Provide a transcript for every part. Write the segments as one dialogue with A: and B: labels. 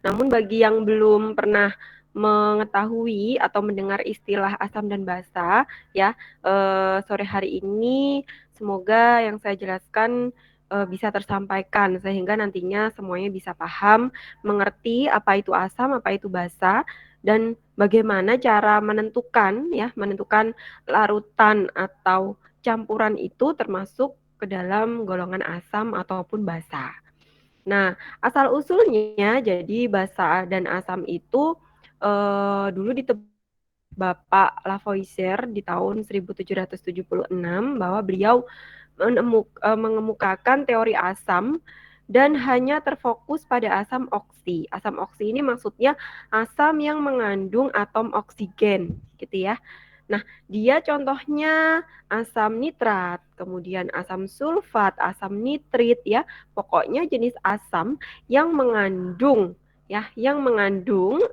A: Namun bagi yang belum pernah mengetahui atau mendengar istilah asam dan basa, ya, sore hari ini semoga yang saya jelaskan bisa tersampaikan sehingga nantinya semuanya bisa paham, mengerti apa itu asam, apa itu basa, dan bagaimana cara menentukan larutan atau campuran itu termasuk ke dalam golongan asam ataupun basa. Nah, asal usulnya jadi basa dan asam itu dulu ditemukan Bapak Lavoisier di tahun 1776 bahwa beliau mengemukakan teori asam dan hanya terfokus pada asam oksi. Asam oksi ini maksudnya asam yang mengandung atom oksigen, gitu ya. Nah, dia contohnya asam nitrat, kemudian asam sulfat, asam nitrit ya. Pokoknya jenis asam yang mengandung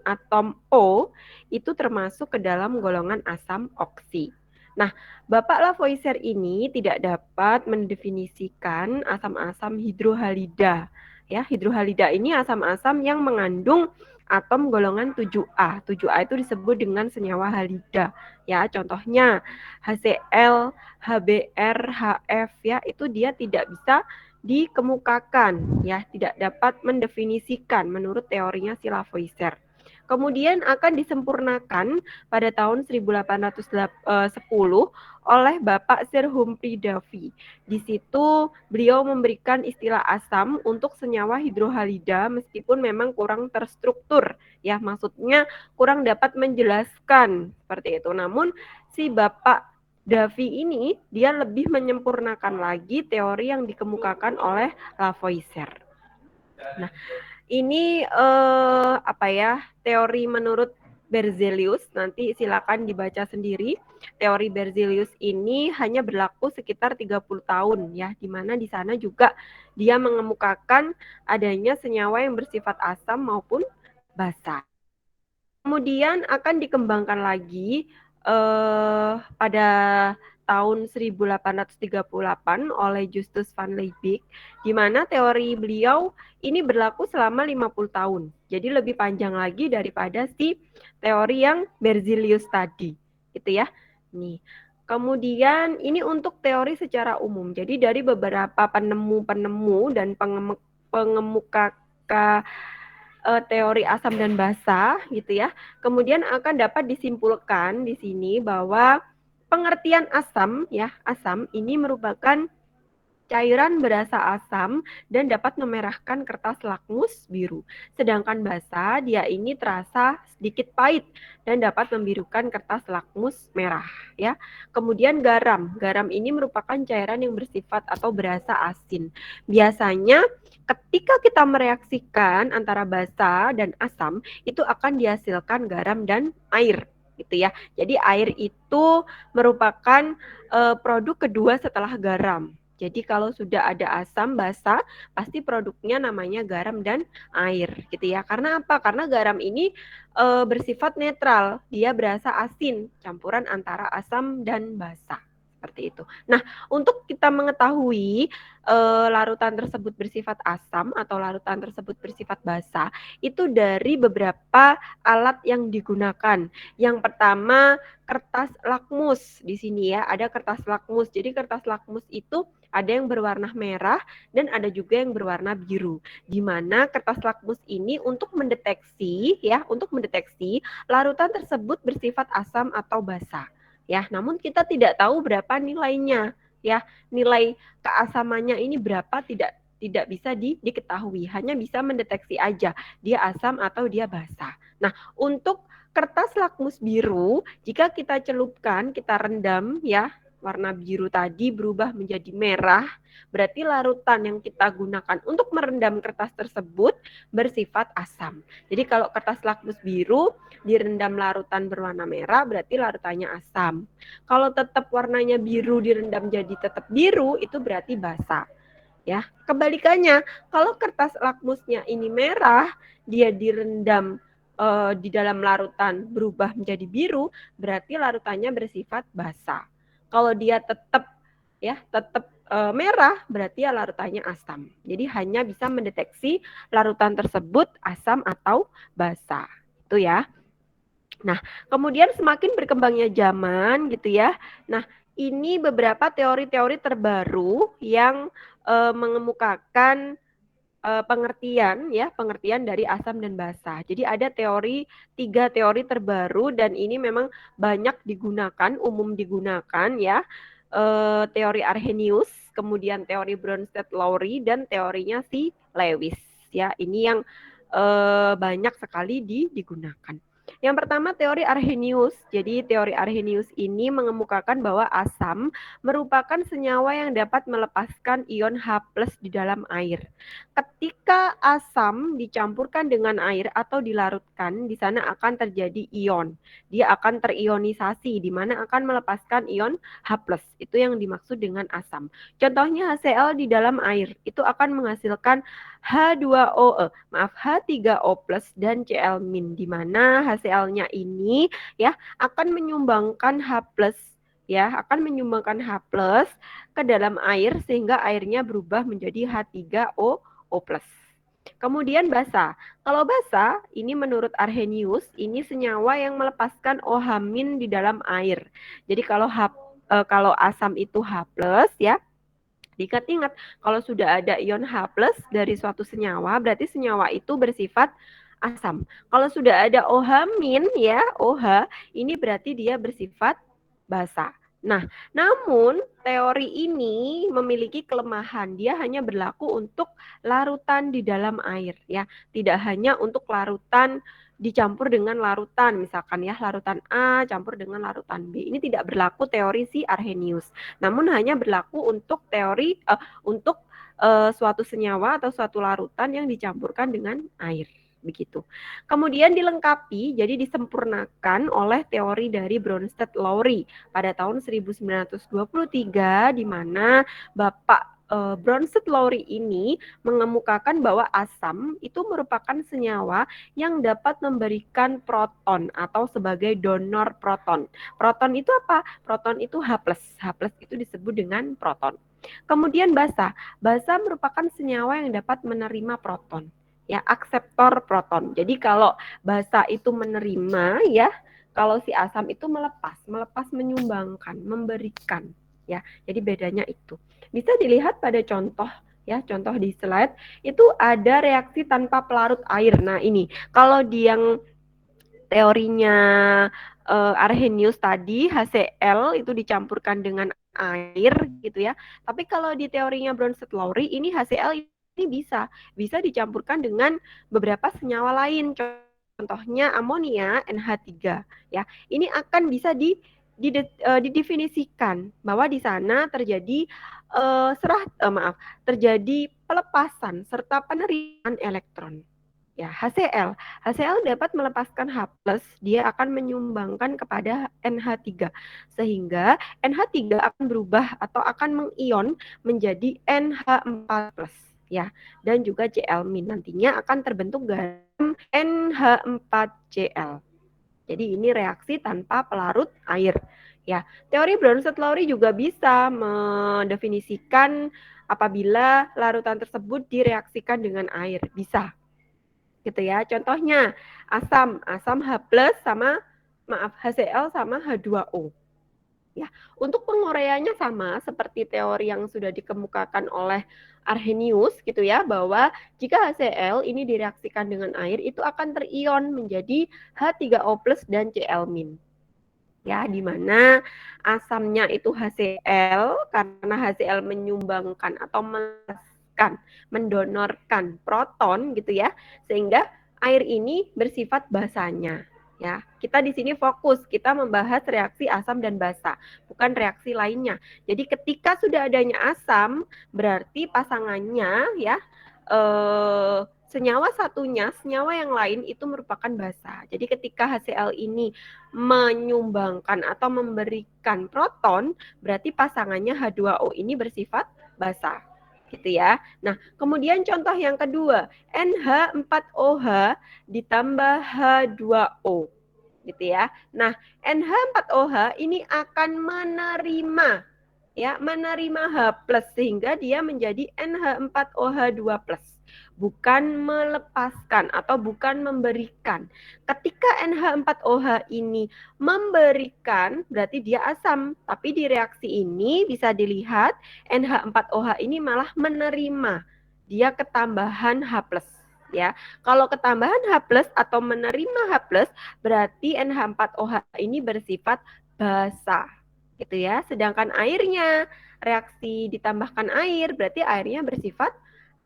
A: atom O itu termasuk ke dalam golongan asam oksi. Nah, Bapak Lavoisier ini tidak dapat mendefinisikan asam-asam hidrohalida. Ya, hidrohalida ini asam-asam yang mengandung atom golongan 7A. 7A itu disebut dengan senyawa halida. Ya, contohnya HCl, HBr, HF ya, itu dia tidak bisa dikemukakan ya, tidak dapat mendefinisikan menurut teorinya si Lavoisier. Kemudian akan disempurnakan pada tahun 1810 oleh Bapak Sir Humphrey Davy. Di situ beliau memberikan istilah asam untuk senyawa hidrohalida meskipun memang kurang terstruktur ya, maksudnya kurang dapat menjelaskan seperti itu. Namun si Bapak Davy ini dia lebih menyempurnakan lagi teori yang dikemukakan oleh Lavoisier. Nah, ini teori menurut Berzelius, nanti silakan dibaca sendiri. Teori Berzelius ini hanya berlaku sekitar 30 tahun ya, di mana di sana juga dia mengemukakan adanya senyawa yang bersifat asam maupun basa. Kemudian akan dikembangkan lagi pada tahun 1838 oleh Justus van Liebig, di mana teori beliau ini berlaku selama 50 tahun. Jadi lebih panjang lagi daripada si teori yang Berzelius tadi, gitu ya. Nih. Kemudian ini untuk teori secara umum. Jadi dari beberapa penemu-penemu dan pengemuka teori asam dan basa gitu ya. Kemudian akan dapat disimpulkan di sini bahwa pengertian asam ya, asam ini merupakan cairan berasa asam dan dapat memerahkan kertas lakmus biru. Sedangkan basa dia ini terasa sedikit pahit dan dapat membirukan kertas lakmus merah ya. Kemudian garam. Garam ini merupakan cairan yang bersifat atau berasa asin. Biasanya ketika kita mereaksikan antara basa dan asam itu akan dihasilkan garam dan air gitu ya. Jadi air itu merupakan produk kedua setelah garam. Jadi kalau sudah ada asam basa, pasti produknya namanya garam dan air gitu ya. Karena apa? Karena garam ini bersifat netral, dia berasa asin, campuran antara asam dan basa. Seperti itu. Nah, untuk kita mengetahui larutan tersebut bersifat asam atau larutan tersebut bersifat basa, itu dari beberapa alat yang digunakan. Yang pertama, kertas lakmus di sini ya, ada kertas lakmus. Jadi kertas lakmus itu ada yang berwarna merah dan ada juga yang berwarna biru. Di mana kertas lakmus ini untuk mendeteksi larutan tersebut bersifat asam atau basa. Ya, namun kita tidak tahu berapa nilainya. Ya, nilai keasamannya ini berapa tidak bisa diketahui, hanya bisa mendeteksi aja dia asam atau dia basa. Nah, untuk kertas lakmus biru, jika kita celupkan, kita rendam ya, warna biru tadi berubah menjadi merah, berarti larutan yang kita gunakan untuk merendam kertas tersebut bersifat asam. Jadi kalau kertas lakmus biru direndam larutan berwarna merah, berarti larutannya asam. Kalau tetap warnanya biru direndam jadi tetap biru, itu berarti basa. Ya, kebalikannya, kalau kertas lakmusnya ini merah, dia direndam di dalam larutan berubah menjadi biru, berarti larutannya bersifat basa. Kalau dia tetap merah berarti ya larutannya asam. Jadi hanya bisa mendeteksi larutan tersebut asam atau basa. Itu ya. Nah, kemudian semakin berkembangnya zaman gitu ya. Nah, ini beberapa teori-teori terbaru yang mengemukakan pengertian dari asam dan basa. Jadi ada tiga teori terbaru dan ini memang banyak digunakan, umum digunakan ya. Teori Arrhenius, kemudian teori Bronsted-Lowry dan teorinya si Lewis ya. Ini yang banyak sekali digunakan. Yang pertama teori Arrhenius. Jadi teori Arrhenius ini mengemukakan bahwa asam merupakan senyawa yang dapat melepaskan ion H+ di dalam air. Ketika asam dicampurkan dengan air atau dilarutkan, di sana akan terjadi ion. Dia akan terionisasi, di mana akan melepaskan ion H+. Itu yang dimaksud dengan asam. Contohnya HCl di dalam air, itu akan menghasilkan H3O dan Cl-, di mana HCl-nya ini ya akan menyumbangkan H+ akan menyumbangkan H+ ke dalam air sehingga airnya berubah menjadi H3O+. Kemudian basa. Kalau basa, ini menurut Arrhenius, ini senyawa yang melepaskan OH- di dalam air. Jadi kalau asam itu H+ ya, ingat kalau sudah ada ion H+ dari suatu senyawa, berarti senyawa itu bersifat asam. Kalau sudah ada OH- ya, OH, ini berarti dia bersifat basa. Nah, namun teori ini memiliki kelemahan. Dia hanya berlaku untuk larutan di dalam air ya, tidak hanya untuk larutan dicampur dengan larutan, misalkan ya larutan A campur dengan larutan B. Ini tidak berlaku teori si Arrhenius. Namun hanya berlaku untuk suatu senyawa atau suatu larutan yang dicampurkan dengan air begitu. Kemudian dilengkapi, jadi disempurnakan oleh teori dari Bronsted-Lowry pada tahun 1923 di mana Bapak Bronsted-Lowry ini mengemukakan bahwa asam itu merupakan senyawa yang dapat memberikan proton atau sebagai donor proton. Proton itu apa? Proton itu H+. H+ itu disebut dengan proton. Kemudian basa. Basa merupakan senyawa yang dapat menerima proton. Ya, akseptor proton. Jadi kalau basa itu menerima ya, kalau si asam itu melepas menyumbangkan, memberikan ya. Jadi bedanya itu. Bisa dilihat pada contoh ya, contoh di slide itu ada reaksi tanpa pelarut air. Nah, ini kalau di yang teorinya Arrhenius tadi HCl itu dicampurkan dengan air gitu ya. Tapi kalau di teorinya Bronsted-Lowry ini HCl ini bisa dicampurkan dengan beberapa senyawa lain. Contohnya amonia NH3 ya. Ini akan bisa didefinisikan bahwa di sana terjadi terjadi pelepasan serta penerimaan elektron. Ya, HCl dapat melepaskan H+, dia akan menyumbangkan kepada NH3 sehingga NH3 akan berubah atau akan mengion menjadi NH4+ ya, dan juga Cl- nantinya akan terbentuk garam NH4Cl. Jadi ini reaksi tanpa pelarut air. Ya, teori Bronsted-Lowry juga bisa mendefinisikan apabila larutan tersebut direaksikan dengan air, bisa. Gitu ya. Contohnya asam H+ sama HCl sama H2O. Ya, untuk penguraiannya sama seperti teori yang sudah dikemukakan oleh Arrhenius gitu ya, bahwa jika HCl ini direaksikan dengan air itu akan terion menjadi H3O+ dan Cl-. Ya, di mana asamnya itu HCl karena HCl menyumbangkan atau mendonorkan proton gitu ya, sehingga air ini bersifat basanya. Ya, kita di sini fokus kita membahas reaksi asam dan basa, bukan reaksi lainnya. Jadi ketika sudah adanya asam, berarti pasangannya ya senyawa yang lain itu merupakan basa. Jadi ketika HCl ini menyumbangkan atau memberikan proton, berarti pasangannya H2O ini bersifat basa. Gitu ya. Nah, kemudian contoh yang kedua, NH4OH ditambah H2O. Gitu ya. Nah, NH4OH ini akan menerima ya menerima H+, sehingga dia menjadi NH4OH2+, bukan melepaskan atau bukan memberikan. Ketika NH4OH ini memberikan, berarti dia asam, tapi di reaksi ini bisa dilihat NH4OH ini malah menerima, dia ketambahan H+, ya. Kalau ketambahan H+ atau menerima H+, berarti NH4OH ini bersifat basa, gitu ya. Sedangkan airnya, reaksi ditambahkan air, berarti airnya bersifat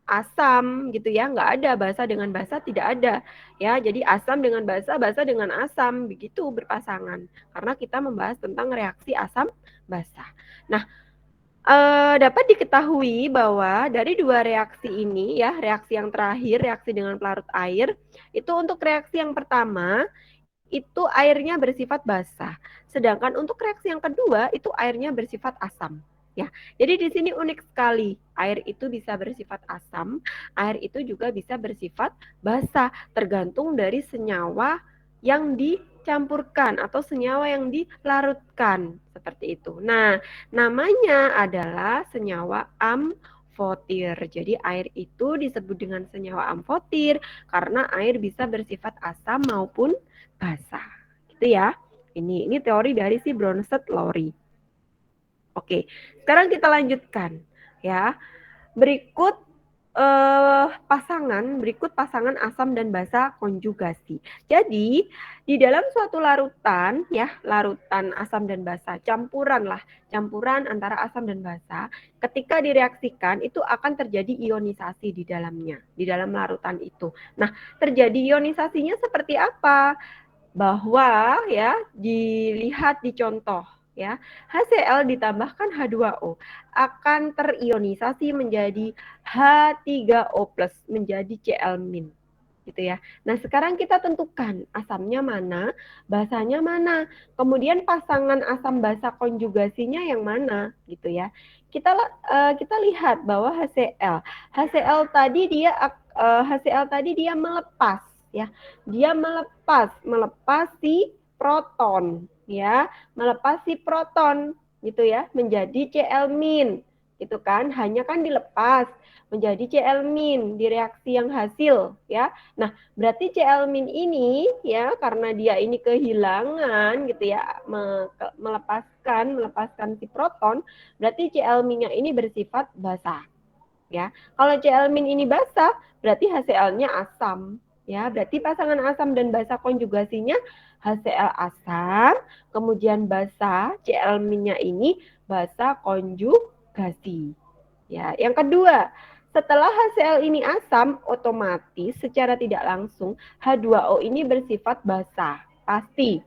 A: asam, gitu ya. Nggak ada basa dengan basa, tidak ada, ya. Jadi asam dengan basa, basa dengan asam, begitu berpasangan. Karena kita membahas tentang reaksi asam basa. Nah, dapat diketahui bahwa dari dua reaksi ini, ya, reaksi yang terakhir, reaksi dengan pelarut air, itu untuk reaksi yang pertama itu airnya bersifat basah. Sedangkan untuk reaksi yang kedua itu airnya bersifat asam. Ya, jadi di sini unik sekali. Air itu bisa bersifat asam, air itu juga bisa bersifat basah, tergantung dari senyawa yang dicampurkan atau senyawa yang dilarutkan, seperti itu. Nah, namanya adalah senyawa amfotir. Jadi air itu disebut dengan senyawa amfotir karena air bisa bersifat asam maupun basah, gitu ya. Ini teori dari si Bronsted-Lowry. Oke, sekarang kita lanjutkan ya. Berikut berikut pasangan asam dan basa konjugasi. Jadi di dalam suatu larutan, ya, larutan asam dan basa, campuran antara asam dan basa, ketika direaksikan itu akan terjadi ionisasi di dalamnya, di dalam larutan itu. Nah, terjadi ionisasinya seperti apa? Bahwa, ya, dilihat di contoh, ya, HCl ditambahkan H2O akan terionisasi menjadi H3O+, menjadi Cl-, gitu ya. Nah, sekarang kita tentukan asamnya mana, basanya mana, kemudian pasangan asam basa konjugasinya yang mana, gitu ya. Kita lihat bahwa HCl tadi dia melepas, ya, dia melepas si proton, ya, melepas si proton, gitu ya, menjadi Cl-, gitu kan, hanya kan dilepas menjadi Cl- di reaksi yang hasil, ya. Nah, berarti Cl- ini, ya, karena dia ini kehilangan, gitu ya, melepaskan si proton, berarti Cl-nya ini bersifat basah, ya. Kalau Cl- ini basah, berarti HCl-nya asam, ya. Berarti pasangan asam dan basa konjugasinya HCl asam, kemudian basa Cl-nya ini basa konjugasi. Ya, yang kedua, setelah HCl ini asam, otomatis secara tidak langsung H2O ini bersifat basa, pasti.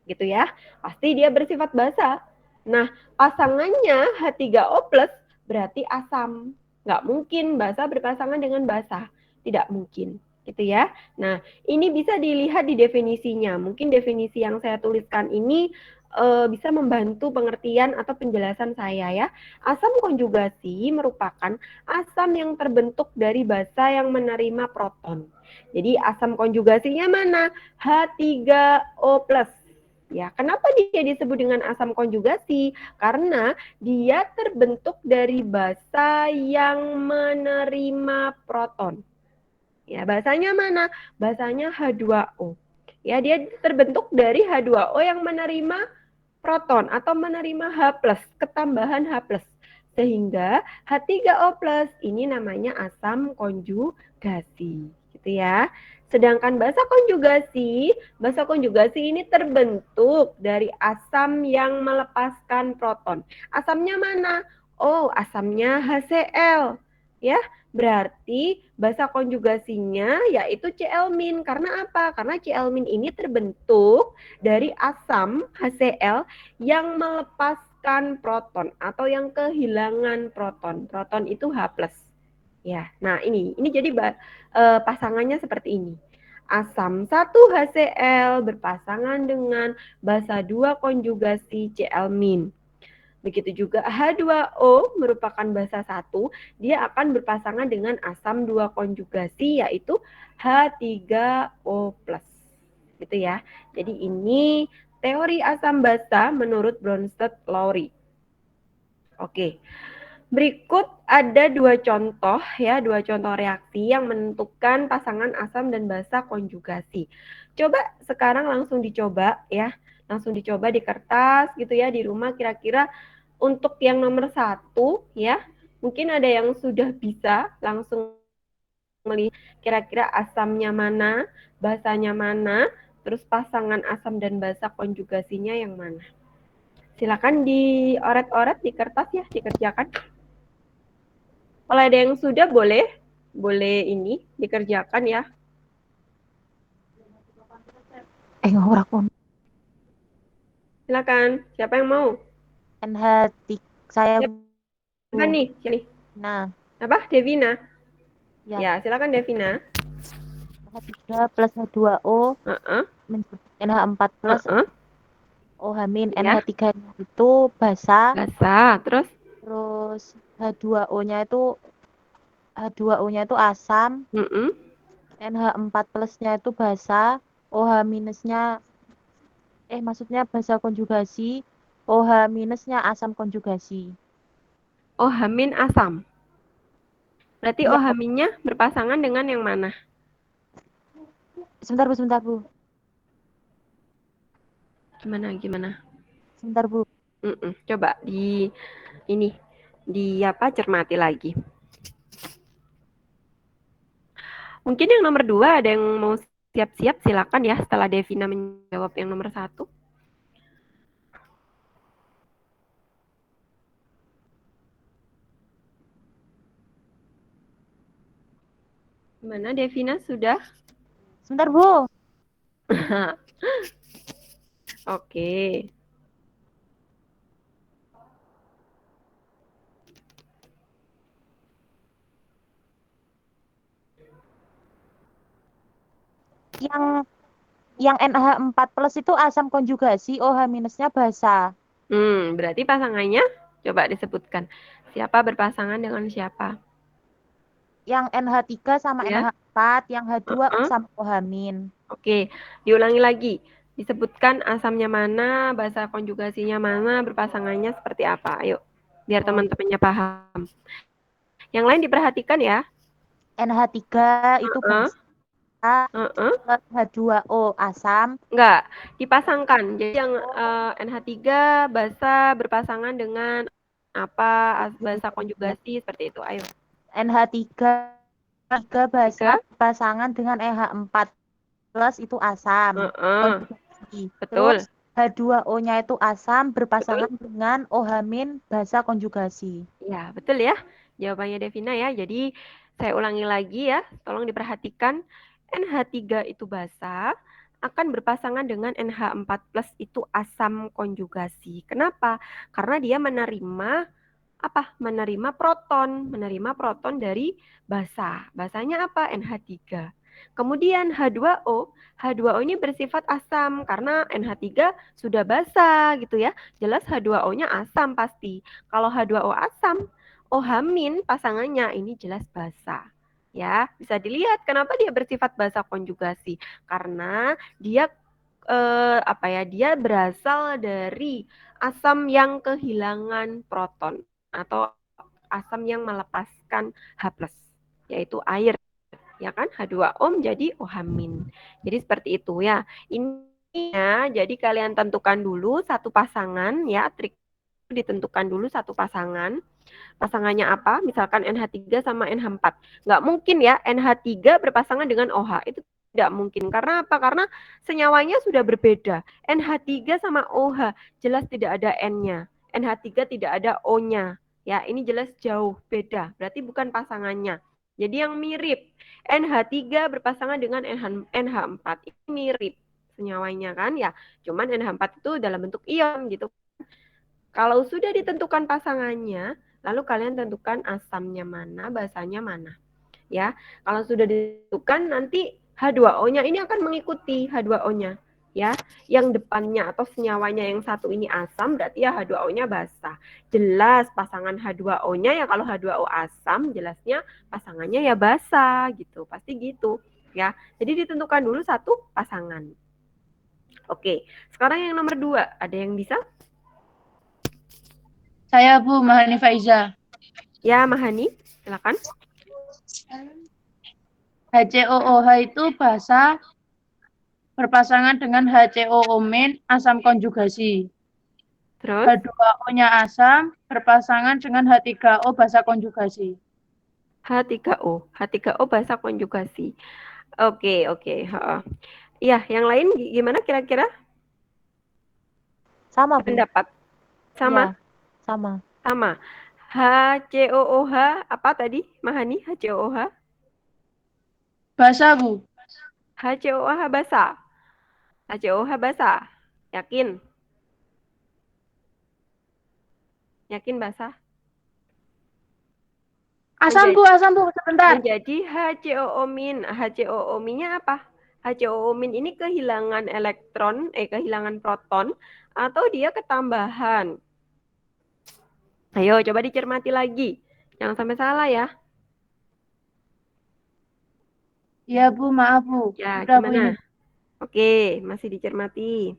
A: Gitu ya, pasti dia bersifat basa. Nah, pasangannya H3O+ berarti asam. Nggak mungkin basa berpasangan dengan basa, tidak mungkin. Gitu ya. Nah, ini bisa dilihat di definisinya. Mungkin definisi yang saya tuliskan ini bisa membantu pengertian atau penjelasan saya, ya. Asam konjugasi merupakan asam yang terbentuk dari basa yang menerima proton. Jadi asam konjugasinya mana? H3O+. Ya, kenapa dia disebut dengan asam konjugasi? Karena dia terbentuk dari basa yang menerima proton. Ya, basanya mana? Basanya H2O. Ya, dia terbentuk dari H2O yang menerima proton atau menerima H+, ketambahan H+. Sehingga H3O+ ini namanya asam konjugasi, gitu ya. Sedangkan basa konjugasi ini terbentuk dari asam yang melepaskan proton. Asamnya mana? Oh, asamnya HCl, ya. Berarti basa konjugasinya yaitu Cl-. Karena apa? Karena Cl- ini terbentuk dari asam HCl yang melepaskan proton atau yang kehilangan proton. Proton itu H+. Ya, nah ini jadi pasangannya seperti ini. Asam 1 HCl berpasangan dengan basa 2 konjugasi Cl-. Begitu juga H2O merupakan basa 1, dia akan berpasangan dengan asam 2 konjugasi yaitu H3O+. Gitu ya. Jadi ini teori asam basa menurut Bronsted-Lowry. Oke. Berikut ada dua contoh reaksi yang menentukan pasangan asam dan basa konjugasi. Coba sekarang langsung dicoba ya, langsung dicoba di kertas gitu ya di rumah kira-kira untuk yang nomor 1 ya, mungkin ada yang sudah bisa langsung melihat kira-kira asamnya mana, basanya mana, terus pasangan asam dan basa konjugasinya yang mana. Silakan dioret-oret di kertas ya, dikerjakan. Kalau ada yang sudah boleh ini dikerjakan ya.
B: Ngawur aku.
A: Silakan. Siapa yang mau?
B: NH3 saya
A: Siapa
B: Bu.
A: nih? Sini.
B: Nah,
A: Apa? Devina.
B: ya
A: Ya, silakan Devina.
B: NH3 plus H2O
A: Heeh.
B: menjadi NH4 plus
A: Heeh.
B: OH-
A: Ya,
B: NH3 itu basa,
A: basah. Terus
B: terus H2O-nya itu H2O-nya itu asam,
A: heeh.
B: NH4 plusnya itu basa, OH minusnya maksudnya basa konjugasi, OH minusnya asam konjugasi.
A: Oh, hamin asam. Berarti
B: Iya,
A: oh haminnya berpasangan dengan yang mana?
B: sebentar Bu, sebentar Bu.
A: Gimana?
B: Sebentar Bu.
A: Coba ini di apa cermati lagi. Mungkin yang nomor 2 ada yang mau siap-siap silakan ya setelah Devina menjawab yang nomor 1. Gimana Devina sudah?
B: Sebentar Bu.
A: Oke.
B: Yang NH4 plus itu asam konjugasi, OH minusnya basa.
A: Berarti pasangannya coba disebutkan. Siapa berpasangan dengan siapa?
B: Yang NH3 sama
A: Ya.
B: NH4, yang H2
A: Uh-uh.
B: sama OH min.
A: Oke, diulangi lagi. Disebutkan asamnya mana, bahasa konjugasinya mana, berpasangannya seperti apa. Ayo, biar
B: Oh,
A: teman-temannya paham. Yang lain diperhatikan ya.
B: NH3 itu
A: Uh-uh.
B: basa,
A: Uh-uh.
B: plus H2O asam.
A: Enggak, dipasangkan. Jadi yang
B: Oh,
A: NH3 basa berpasangan dengan apa,
B: iya,
A: bahasa
B: iya, iya.
A: konjugasi seperti itu. Ayo.
B: NH3 tiga basa
A: Tiga.
B: berpasangan dengan NH4 plus itu asam
A: Uh-uh.
B: konjugasi. Terus
A: Betul.
B: H2O-nya itu asam
A: Betul.
B: berpasangan dengan OH min basa konjugasi.
A: Ya, betul ya. Jawabannya Devina ya. Jadi saya ulangi lagi ya. Tolong diperhatikan. NH3 itu basa akan berpasangan dengan NH4 plus itu asam konjugasi. Kenapa? Karena dia menerima apa? Menerima proton dari basa. Basanya apa? NH3. Kemudian H2O, H2O ini bersifat asam karena NH3 sudah basa gitu ya. Jelas H2O-nya asam pasti. Kalau H2O asam, OH- pasangannya ini jelas basa. Ya, bisa dilihat kenapa dia bersifat basa konjugasi. Karena dia apa ya? Dia berasal dari asam yang kehilangan proton atau asam yang melepaskan H+, yaitu air ya kan H2O menjadi OH-. Jadi seperti itu ya. Ini ya, jadi kalian tentukan dulu satu pasangan ya, trik ditentukan dulu satu pasangan. Pasangannya apa? Misalkan NH3 sama NH4. Nggak mungkin ya NH3 berpasangan dengan OH. Itu tidak mungkin. Karena apa? Karena senyawanya sudah berbeda. NH3 sama OH jelas tidak ada N-nya. NH3 tidak ada O-nya. Ya, ini jelas jauh beda. Berarti bukan pasangannya. Jadi yang mirip NH3 berpasangan dengan NH4 ini mirip senyawanya kan ya. Cuman NH4 itu dalam bentuk ion gitu. Kalau sudah ditentukan pasangannya, lalu kalian tentukan asamnya mana, basanya mana. Ya, kalau sudah ditentukan nanti H2O-nya ini akan mengikuti H2O-nya. Ya, yang depannya atau senyawanya yang satu ini asam, berarti ya H2O-nya basa. Jelas pasangan H2O-nya ya kalau H2O asam, jelasnya pasangannya ya basa gitu. Pasti gitu. Ya, jadi ditentukan dulu satu pasangan. Oke, sekarang yang nomor 2, ada yang bisa?
C: Saya Bu Mahani Faiza.
A: Ya, Mahani, silakan.
C: HCOOH itu basa berpasangan dengan HCOO- asam konjugasi.
A: Terus,
C: H2O-nya asam berpasangan dengan H3O basa konjugasi.
A: H3O bahasa konjugasi. Oke, oke. Heeh. Iya, yang lain gimana kira-kira
B: Sama, Bu.
A: pendapat? Sama?
B: Ya, sama.
A: Sama. HCOOH apa tadi, Mahani? HCOOH?
C: Basa, Bu.
A: HCOOH basa. HCOOH basa. Yakin? Yakin basa?
C: Asam, Bu, asam, Bu. Sebentar.
A: Menjadi HCOO-. HCOO-nya apa? HCOO- ini kehilangan elektron, kehilangan proton, atau dia ketambahan? Ayo, coba dicermati lagi. Jangan sampai salah ya.
C: Iya, Bu. Maaf, Bu.
A: Ya,
C: Udah, Bu,
A: gimana?
C: ini.
A: Oke, masih dicermati.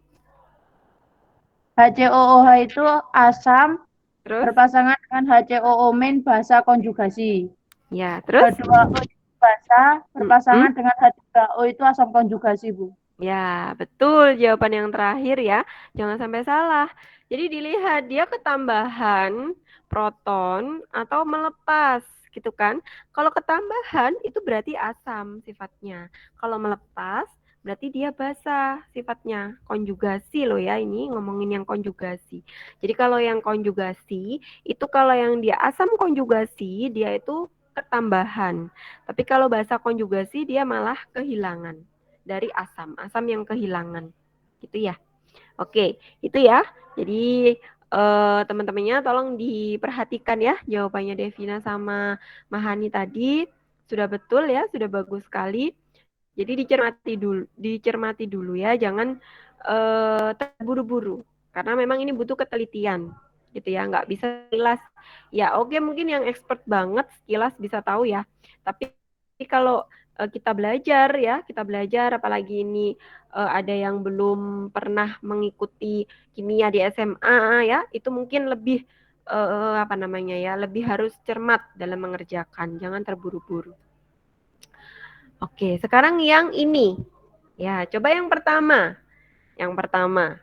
C: HCOOH itu asam
A: Terus?
C: berpasangan dengan HCOO- basa konjugasi.
A: Ya, terus?
C: H2O itu basa
A: Mm-mm.
C: berpasangan dengan H3O itu asam konjugasi, Bu.
A: Ya, betul jawaban yang terakhir ya. Jangan sampai salah. Jadi dilihat dia ketambahan proton atau melepas gitu kan. Kalau ketambahan itu berarti asam sifatnya. Kalau melepas berarti dia basa sifatnya. Konjugasi loh ya, ini ngomongin yang konjugasi. Jadi kalau yang konjugasi itu kalau yang dia asam konjugasi dia itu ketambahan. Tapi kalau basa konjugasi dia malah kehilangan dari asam, asam yang kehilangan. Gitu ya. Oke, itu ya. Jadi teman-temannya tolong diperhatikan ya jawabannya Devina sama Mahani tadi. Sudah betul ya, sudah bagus sekali. Jadi dicermati dulu ya, jangan terburu-buru. Karena memang ini butuh ketelitian gitu ya, nggak bisa sekilas. Ya oke, mungkin yang expert banget sekilas bisa tahu ya. Tapi kalau kita belajar ya, kita belajar apalagi ini ada yang belum pernah mengikuti kimia di SMA ya, itu mungkin lebih apa namanya ya, lebih harus cermat dalam mengerjakan, jangan terburu-buru. Oke, sekarang yang ini. Ya, coba yang pertama. Yang pertama,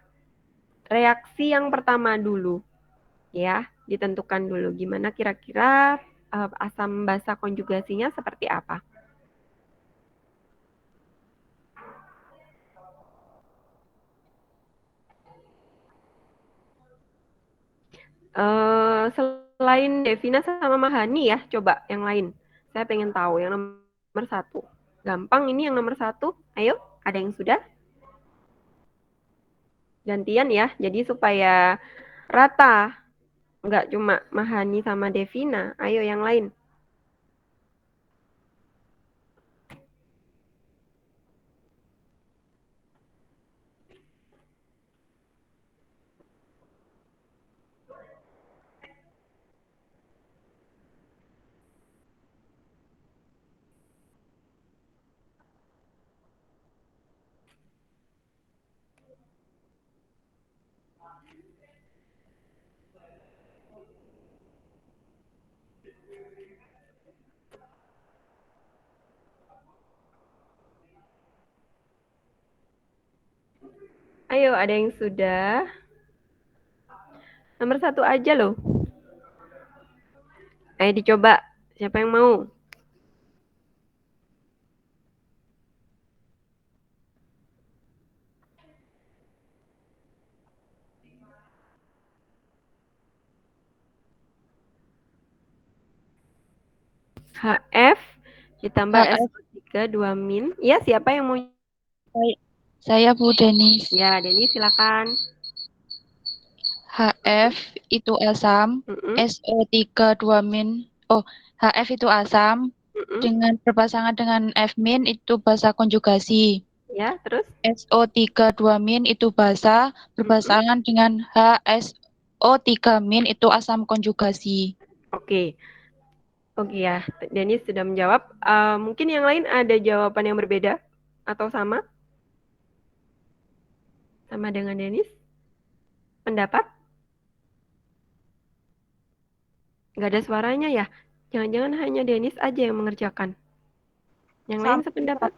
A: reaksi yang pertama dulu. Ya, ditentukan dulu gimana kira-kira asam basa konjugasinya seperti apa. Selain Devina sama Mahani ya, coba yang lain. Saya pengen tahu yang nomor satu. Gampang ini yang nomor satu. Ayo, ada yang sudah? Gantian ya, jadi supaya rata. Nggak cuma Mahani sama Devina. Ayo yang lain. Ayo, ada yang sudah? Nomor satu aja loh. Ayo dicoba. Siapa yang mau? HF ditambah
D: HF
A: SO3 2 min. Ya, siapa yang mau?
D: saya Bu Denis.
A: Ya, Denny silakan.
D: HF itu asam,
A: Mm-mm,
D: SO3 2 min. Oh, HF itu asam
A: mm-mm.
D: dengan berpasangan dengan F min itu basa konjugasi.
A: Ya, terus?
D: SO3 2 min itu basa
A: Mm-mm.
D: berpasangan dengan HSO3 min itu asam konjugasi.
A: Oke. Oke ya, Denny sudah menjawab. Mungkin yang lain ada jawaban yang berbeda atau sama? Sama dengan Dennis? Pendapat? Nggak ada suaranya ya? Jangan-jangan hanya Denis aja yang mengerjakan. Yang lain sependapat?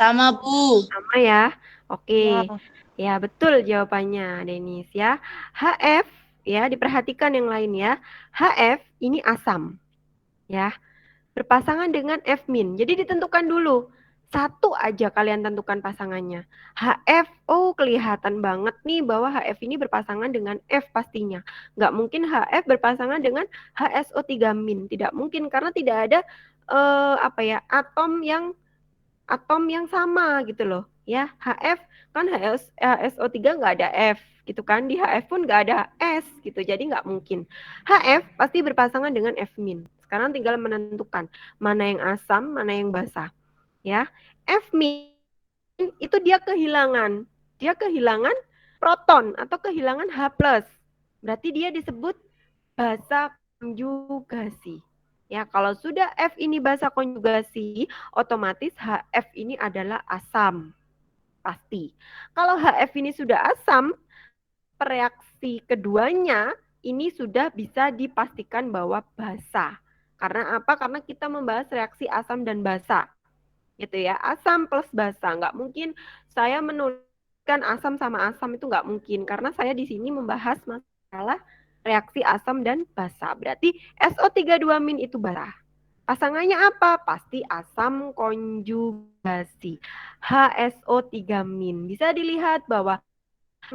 C: Sama, Bu.
A: Sama ya. Oke.
B: Ya.
A: Ya, betul jawabannya, Denis ya. HF ya, diperhatikan yang lain ya. HF ini asam ya. Berpasangan dengan F min. Jadi ditentukan dulu. Satu aja kalian tentukan pasangannya. HF, oh kelihatan banget nih bahwa HF ini berpasangan dengan F pastinya. Nggak mungkin HF berpasangan dengan HSO3 min. Tidak mungkin karena tidak ada atom yang sama gitu loh. Ya, HF kan HSO3 nggak ada F gitu kan. Di HF pun nggak ada S gitu. Jadi nggak mungkin. HF pasti berpasangan dengan F min. Sekarang tinggal menentukan mana yang asam, mana yang basa. Ya, F min itu dia kehilangan proton atau kehilangan H+. Berarti dia disebut basa konjugasi. Ya, kalau sudah F ini basa konjugasi, otomatis HF ini adalah asam. Pasti. Kalau HF ini sudah asam, reaksi keduanya ini sudah bisa dipastikan bahwa basa. Karena apa? Karena kita membahas reaksi asam dan basa. Gitu ya, asam plus basa. Nggak mungkin saya menuliskan asam sama asam, itu nggak mungkin. Karena saya di sini membahas masalah reaksi asam dan basa. Berarti SO32 min itu basa. Pasangannya apa? Pasti asam konjugasi. HSO3 min. Bisa dilihat bahwa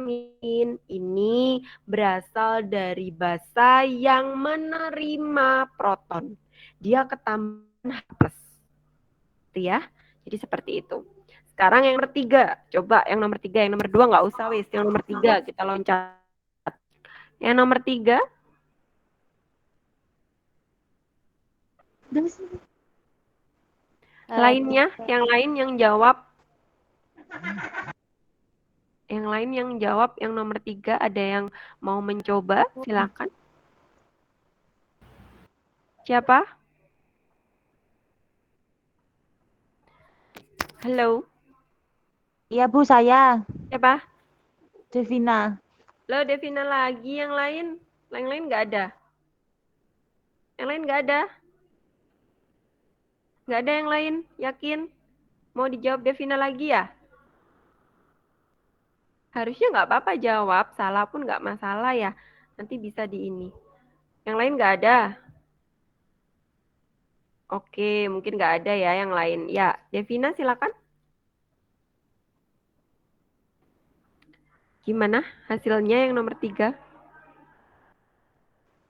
A: min ini berasal dari basa yang menerima proton. Dia ketambahan H+. Gitu ya. Jadi seperti itu. Sekarang yang nomor 3. Coba yang nomor 3. Yang nomor 2 nggak usah wis. Yang nomor 3 kita loncat. Yang nomor 3. Lainnya, yang lain yang jawab. Yang lain yang jawab yang nomor 3, ada yang mau mencoba? Silakan. Siapa? Halo.
B: Iya Bu, saya
A: Siapa?
B: Devina.
A: Lo Devina lagi, yang lain? Yang lain nggak ada? Yang lain nggak ada? Nggak ada yang lain? Yakin? Mau dijawab Devina lagi ya? Harusnya nggak apa-apa jawab, salah pun nggak masalah ya. Nanti bisa di ini. Yang lain nggak ada? Oke, mungkin nggak ada ya yang lain. Ya, Devina silakan. Gimana hasilnya yang nomor 3?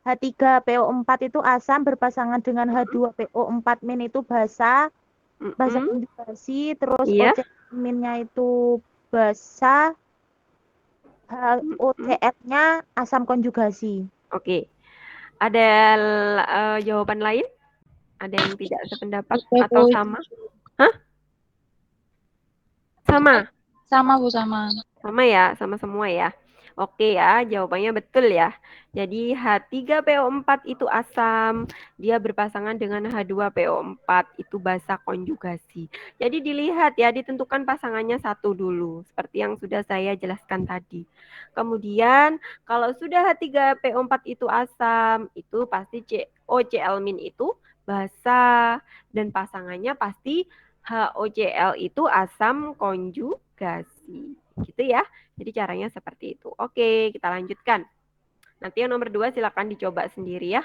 B: H3PO4 itu asam berpasangan dengan H2PO4 min itu basa konjugasi, terus
A: Iya.
B: OCl-nya itu basa, HOCl-nya asam konjugasi.
A: Oke. Ada jawaban lain? Ada yang tidak sependapat atau sama? Hah? Sama?
D: Sama, Bu, sama.
A: Sama ya, sama semua ya. Oke ya, jawabannya betul ya. Jadi H3PO4 itu asam, dia berpasangan dengan H2PO4 itu basa konjugasi. Jadi dilihat ya, ditentukan pasangannya satu dulu, seperti yang sudah saya jelaskan tadi. Kemudian kalau sudah H3PO4 itu asam, itu pasti COCl- itu basa dan pasangannya pasti HOCl itu asam konjugasi. Gitu ya. Jadi caranya seperti itu. Oke, kita lanjutkan. Nanti yang nomor 2 silakan dicoba sendiri ya.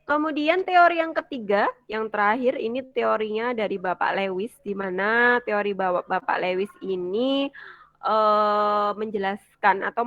A: Kemudian teori yang ketiga, yang terakhir ini teorinya dari Bapak Lewis, di mana teori Bapak Lewis ini menjelaskan atau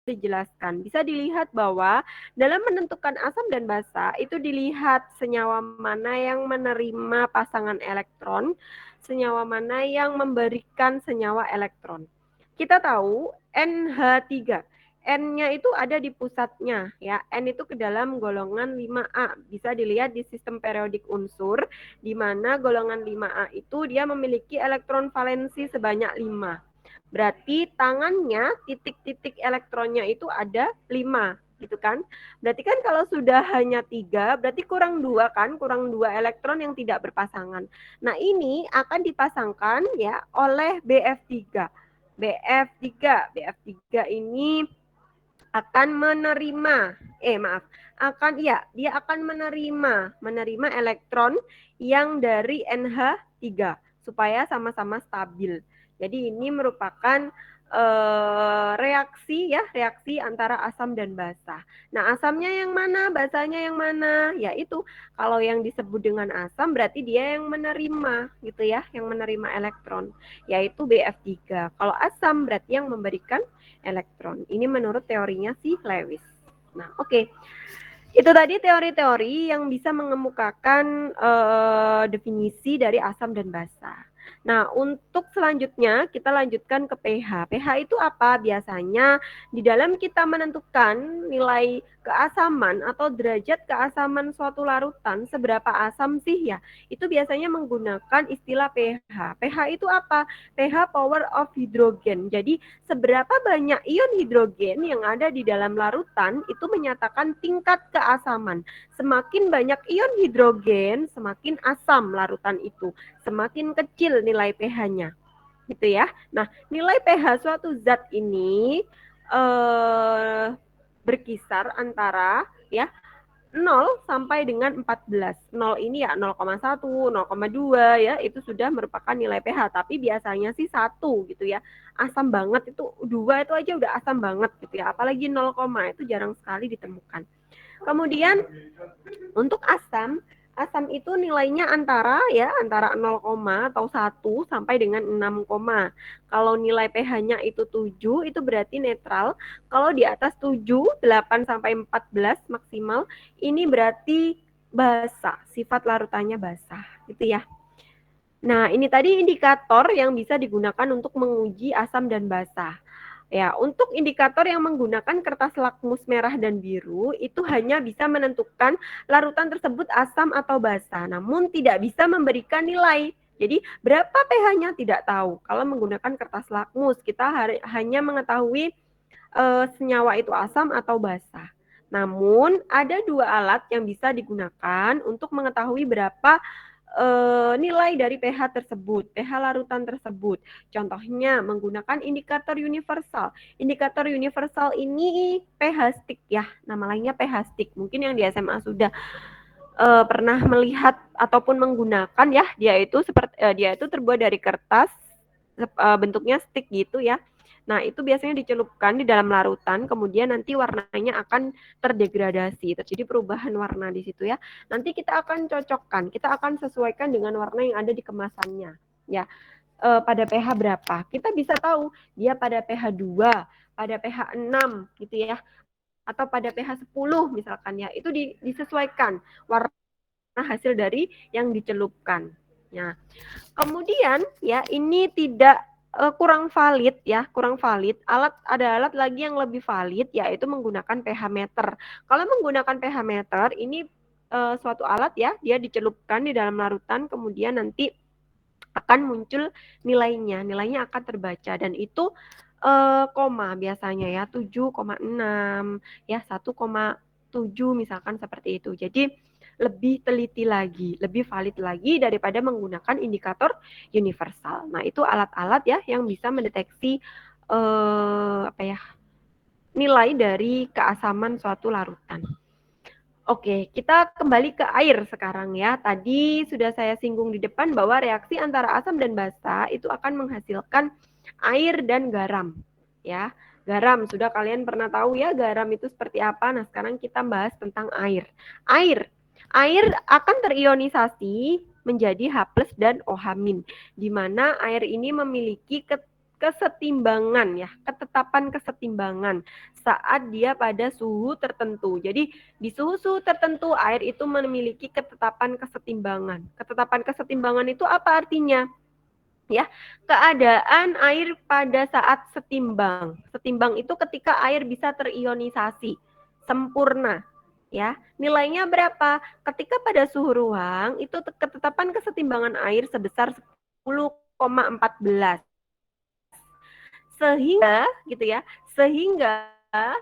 A: dijelaskan. Bisa dilihat bahwa dalam menentukan asam dan basa itu dilihat senyawa mana yang menerima pasangan elektron, senyawa mana yang memberikan senyawa elektron. Kita tahu NH3 N-nya itu ada di pusatnya ya. N itu ke dalam golongan 5A. Bisa dilihat di sistem periodik unsur di mana golongan 5A itu dia memiliki elektron valensi sebanyak 5. Berarti tangannya titik-titik elektronnya itu ada 5 gitu kan. Berarti kan kalau sudah hanya 3 berarti kurang 2 kan, kurang 2 elektron yang tidak berpasangan. Nah, ini akan dipasangkan ya oleh BF3. BF3 ini akan menerima dia akan menerima elektron yang dari NH3 supaya sama-sama stabil. Jadi ini merupakan reaksi antara asam dan basa. Nah, asamnya yang mana, basanya yang mana? Yaitu kalau yang disebut dengan asam berarti dia yang menerima gitu ya, yang menerima elektron, yaitu BF3. Kalau asam berarti yang memberikan elektron. Ini menurut teorinya si Lewis. Nah, oke. Itu tadi teori-teori yang bisa mengemukakan definisi dari asam dan basa. Nah, untuk selanjutnya kita lanjutkan ke pH. pH itu apa? Biasanya di dalam kita menentukan nilai keasaman atau derajat keasaman suatu larutan, seberapa asam sih ya? Itu biasanya menggunakan istilah pH. pH itu apa? pH power of hydrogen. Jadi, seberapa banyak ion hidrogen yang ada di dalam larutan itu menyatakan tingkat keasaman. Semakin banyak ion hidrogen, semakin asam larutan itu. Semakin kecil nilai pH-nya. Gitu ya. Nah, nilai pH suatu zat ini berkisar antara ya 0 sampai dengan 14. 0 ini ya 0,1, 0,2 ya, itu sudah merupakan nilai pH. Tapi biasanya sih 1 gitu ya. Asam banget itu 2 itu aja udah asam banget gitu ya. Apalagi 0, itu jarang sekali ditemukan. Kemudian untuk asam itu nilainya antara 0, atau 1 sampai dengan 6, Kalau nilai pH-nya itu 7 itu berarti netral. Kalau di atas 7, 8 sampai 14 maksimal ini berarti basa, sifat larutannya basah gitu ya. Nah, ini tadi indikator yang bisa digunakan untuk menguji asam dan basa. Ya, untuk indikator yang menggunakan kertas lakmus merah dan biru itu hanya bisa menentukan larutan tersebut asam atau basa, namun tidak bisa memberikan nilai. Jadi, berapa pH-nya tidak tahu. Kalau menggunakan kertas lakmus, kita hanya mengetahui senyawa itu asam atau basa. Namun, ada 2 alat yang bisa digunakan untuk mengetahui berapa nilai dari pH tersebut, pH larutan tersebut. Contohnya menggunakan indikator universal. Indikator universal ini pH stick ya, nama lainnya pH stick. Mungkin yang di SMA sudah pernah melihat ataupun menggunakan ya, dia itu terbuat dari kertas, bentuknya stick gitu ya. Nah, itu biasanya dicelupkan di dalam larutan, kemudian nanti warnanya akan terdegradasi, terjadi perubahan warna di situ ya. Nanti kita akan cocokkan, kita akan sesuaikan dengan warna yang ada di kemasannya. Ya, pada pH berapa? Kita bisa tahu dia pada pH 2, pada pH 6 gitu ya. Atau pada pH 10 misalkan ya. Itu disesuaikan warna hasil dari yang dicelupkan. Ya. Kemudian ya ini tidak kurang valid. Ada alat lagi yang lebih valid yaitu menggunakan pH meter. Kalau menggunakan pH meter ini suatu alat ya, dia dicelupkan di dalam larutan kemudian nanti akan muncul nilainya akan terbaca dan itu koma biasanya ya 7,6 ya 1,7 misalkan seperti itu. Jadi lebih teliti lagi, lebih valid lagi daripada menggunakan indikator universal. Nah, itu alat-alat ya yang bisa mendeteksi nilai dari keasaman suatu larutan. Oke, kita kembali ke air sekarang ya. Tadi sudah saya singgung di depan bahwa reaksi antara asam dan basa itu akan menghasilkan air dan garam. Ya, garam sudah kalian pernah tahu ya garam itu seperti apa. Nah, sekarang kita bahas tentang air. Air akan terionisasi menjadi H+ dan OH-, di mana air ini memiliki kesetimbangan ya, ketetapan kesetimbangan saat dia pada suhu tertentu. Jadi di suhu tertentu air itu memiliki ketetapan kesetimbangan. Ketetapan kesetimbangan itu apa artinya? Ya, keadaan air pada saat setimbang. Setimbang itu ketika air bisa terionisasi sempurna. Ya, nilainya berapa? Ketika pada suhu ruang itu ketetapan kesetimbangan air sebesar 10,14. Sehingga gitu ya, sehingga H+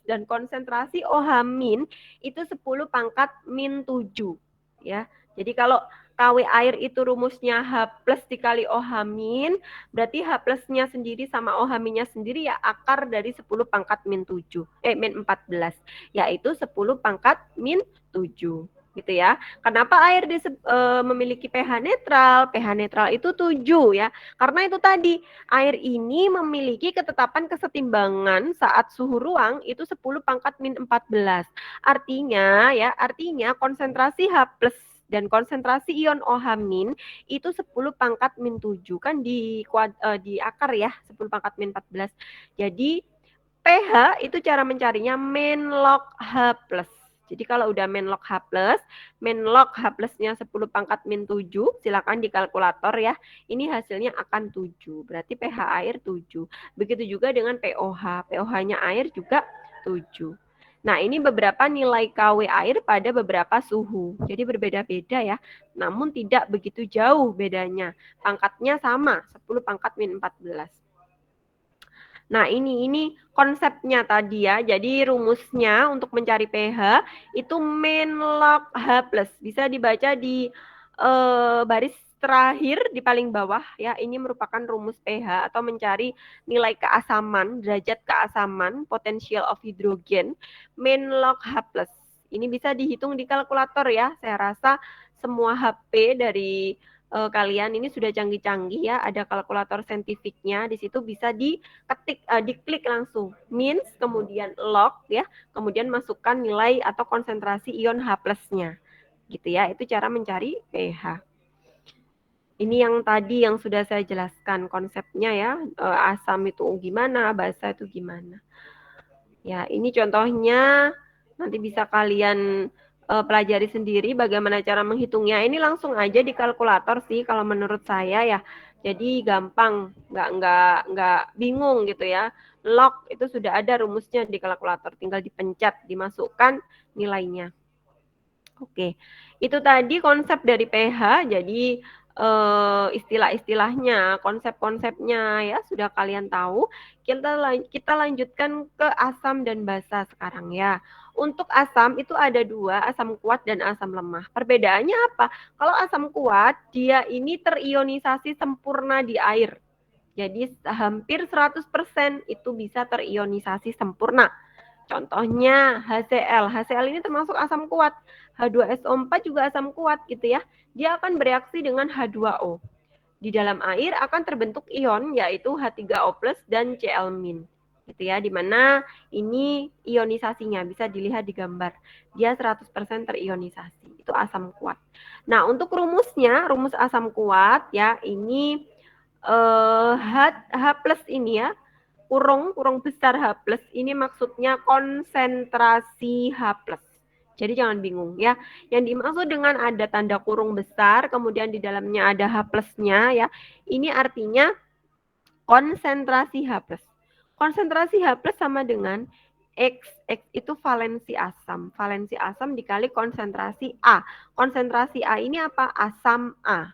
A: dan konsentrasi OH- itu 10 pangkat min 7 ya. Jadi kalau KW air itu rumusnya H+ dikali OH-, berarti H+-nya sendiri sama OH-nya sendiri ya akar dari 10 pangkat min 7, min 14, yaitu 10 pangkat min 7 gitu ya. Kenapa air memiliki pH netral? pH netral itu 7 ya. Karena itu tadi air ini memiliki ketetapan kesetimbangan saat suhu ruang itu 10 pangkat min 14. Artinya ya, artinya konsentrasi H+ dan konsentrasi ion OH- itu 10 pangkat min 7 kan di akar ya, 10 pangkat min 14. Jadi pH itu cara mencarinya min log H+. Jadi kalau udah min log H+, min log H+-nya 10 pangkat min 7, silakan di kalkulator ya. Ini hasilnya akan 7. Berarti pH air 7. Begitu juga dengan pOH. pOH-nya air juga 7. Nah, ini beberapa nilai KW air pada beberapa suhu. Jadi berbeda-beda ya. Namun tidak begitu jauh bedanya. Pangkatnya sama, 10 pangkat min 14. Nah, ini konsepnya tadi ya. Jadi rumusnya untuk mencari pH itu min log H+. Bisa dibaca di baris terakhir di paling bawah ya. Ini merupakan rumus pH atau mencari nilai keasaman, derajat keasaman, potential of hydrogen, min log H+. Ini bisa dihitung di kalkulator ya. Saya rasa semua HP dari kalian ini sudah canggih-canggih ya, ada kalkulator saintifiknya, di situ bisa diketik, diklik langsung means, kemudian log ya, kemudian masukkan nilai atau konsentrasi ion H+-nya, gitu ya. Itu cara mencari pH. Ini yang tadi yang sudah saya jelaskan konsepnya ya, asam itu gimana, basa itu gimana. Ya, ini contohnya nanti bisa kalian pelajari sendiri bagaimana cara menghitungnya. Ini langsung aja di kalkulator sih kalau menurut saya ya. Jadi gampang, nggak bingung gitu ya. Log itu sudah ada rumusnya di kalkulator, tinggal dipencet, dimasukkan nilainya. Oke, itu tadi konsep dari pH. Jadi istilah-istilahnya, konsep-konsepnya ya sudah kalian tahu. Kita lanjutkan ke asam dan basa sekarang ya. Untuk asam itu ada dua, asam kuat dan asam lemah. Perbedaannya apa? Kalau asam kuat, dia ini terionisasi sempurna di air. Jadi hampir 100% itu bisa terionisasi sempurna. Contohnya HCl. HCl ini termasuk asam kuat. H2SO4 juga asam kuat gitu ya. Dia akan bereaksi dengan H2O. Di dalam air akan terbentuk ion yaitu H3O+ dan Cl-. Gitu ya, di mana ini ionisasinya bisa dilihat di gambar. Dia 100% terionisasi. Itu asam kuat. Nah, untuk rumusnya, rumus asam kuat ya, ini H+ ini ya, kurung besar H+, ini maksudnya konsentrasi H+. Jadi jangan bingung ya. Yang dimaksud dengan ada tanda kurung besar, kemudian di dalamnya ada H+-nya ya. Ini artinya konsentrasi H+. Konsentrasi H+ sama dengan X itu valensi asam. Valensi asam dikali konsentrasi A. Konsentrasi A ini apa? Asam A.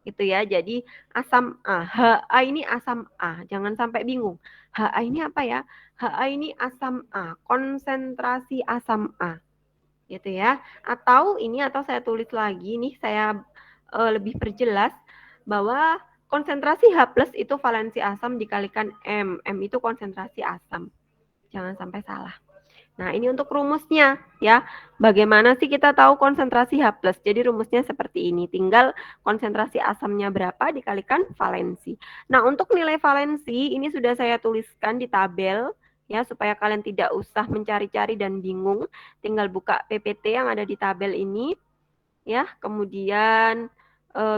A: Gitu ya. Jadi asam A. HA ini asam A. Jangan sampai bingung. HA ini apa ya? HA ini asam A. Konsentrasi asam A. Gitu ya. Atau saya tulis lagi nih, saya lebih perjelas bahwa konsentrasi H+ itu valensi asam dikalikan M. M itu konsentrasi asam. Jangan sampai salah. Nah, ini untuk rumusnya ya. Bagaimana sih kita tahu konsentrasi H+? Jadi rumusnya seperti ini. Tinggal konsentrasi asamnya berapa dikalikan valensi. Nah, untuk nilai valensi ini sudah saya tuliskan di tabel ya supaya kalian tidak usah mencari-cari dan bingung. Tinggal buka PPT yang ada di tabel ini ya. Kemudian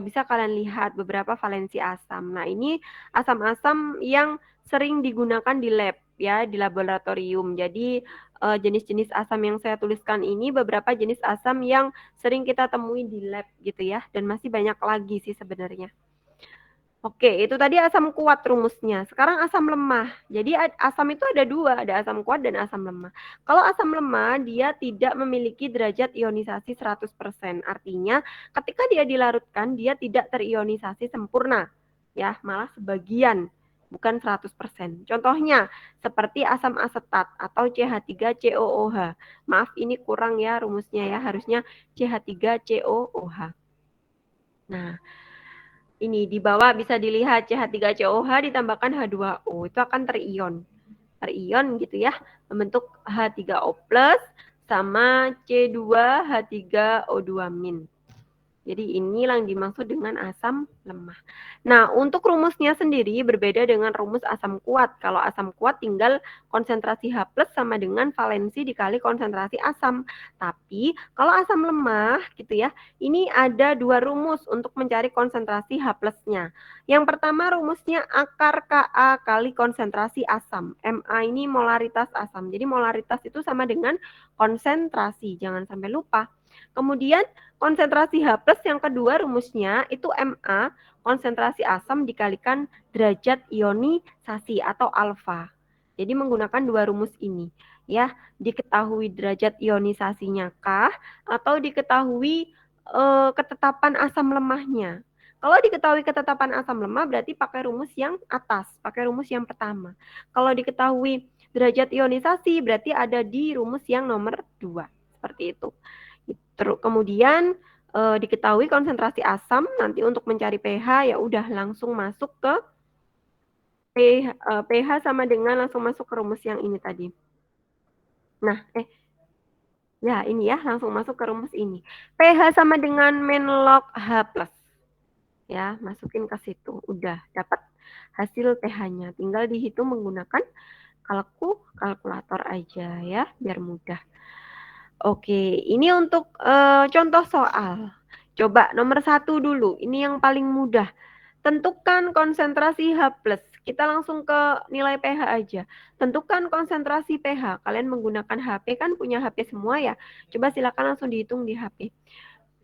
A: bisa kalian lihat beberapa valensi asam. Nah, ini asam-asam yang sering digunakan di lab ya di laboratorium. Jadi jenis-jenis asam yang saya tuliskan ini beberapa jenis asam yang sering kita temui di lab gitu ya, dan masih banyak lagi sih sebenarnya. Oke, itu tadi asam kuat rumusnya. Sekarang asam lemah. Jadi asam itu ada dua, ada asam kuat dan asam lemah. Kalau asam lemah, dia tidak memiliki derajat ionisasi 100%. Artinya, ketika dia dilarutkan, dia tidak terionisasi sempurna. Ya, malah sebagian, bukan 100%. Contohnya, seperti asam asetat atau CH3COOH. Maaf, ini kurang ya rumusnya ya, harusnya CH3COOH. Nah, ini di bawah bisa dilihat CH3COH ditambahkan H2O, itu akan terion gitu ya, membentuk H3O+ sama C2H3O2-. Jadi ini yang dimaksud dengan asam lemah. Nah, untuk rumusnya sendiri berbeda dengan rumus asam kuat. Kalau asam kuat tinggal konsentrasi H+ sama dengan valensi dikali konsentrasi asam. Tapi kalau asam lemah gitu ya, ini ada dua rumus untuk mencari konsentrasi H+-nya. Yang pertama rumusnya akar Ka kali konsentrasi asam. Ma ini molaritas asam. Jadi molaritas itu sama dengan konsentrasi, jangan sampai lupa. Kemudian konsentrasi H+ yang kedua rumusnya itu Ma, konsentrasi asam dikalikan derajat ionisasi atau alfa. Jadi menggunakan dua rumus ini ya, diketahui derajat ionisasinya kah atau diketahui ketetapan asam lemahnya. Kalau diketahui ketetapan asam lemah berarti pakai rumus yang atas, pakai rumus yang pertama. Kalau diketahui derajat ionisasi berarti ada di rumus yang nomor 2. Seperti itu. Kemudian diketahui konsentrasi asam, nanti untuk mencari pH ya udah langsung masuk ke pH sama dengan langsung masuk ke rumus yang ini tadi. Nah, ya ini ya langsung masuk ke rumus ini. pH sama dengan min log H+. Ya, masukin ke situ. Udah dapat hasil pH-nya. Tinggal dihitung menggunakan kalkulator aja ya, biar mudah. Oke, ini untuk contoh soal. Coba nomor 1 dulu, ini yang paling mudah. Tentukan konsentrasi H+. Kita langsung ke nilai pH aja. Tentukan konsentrasi pH. Kalian menggunakan HP kan punya HP semua ya. Coba silakan langsung dihitung di HP.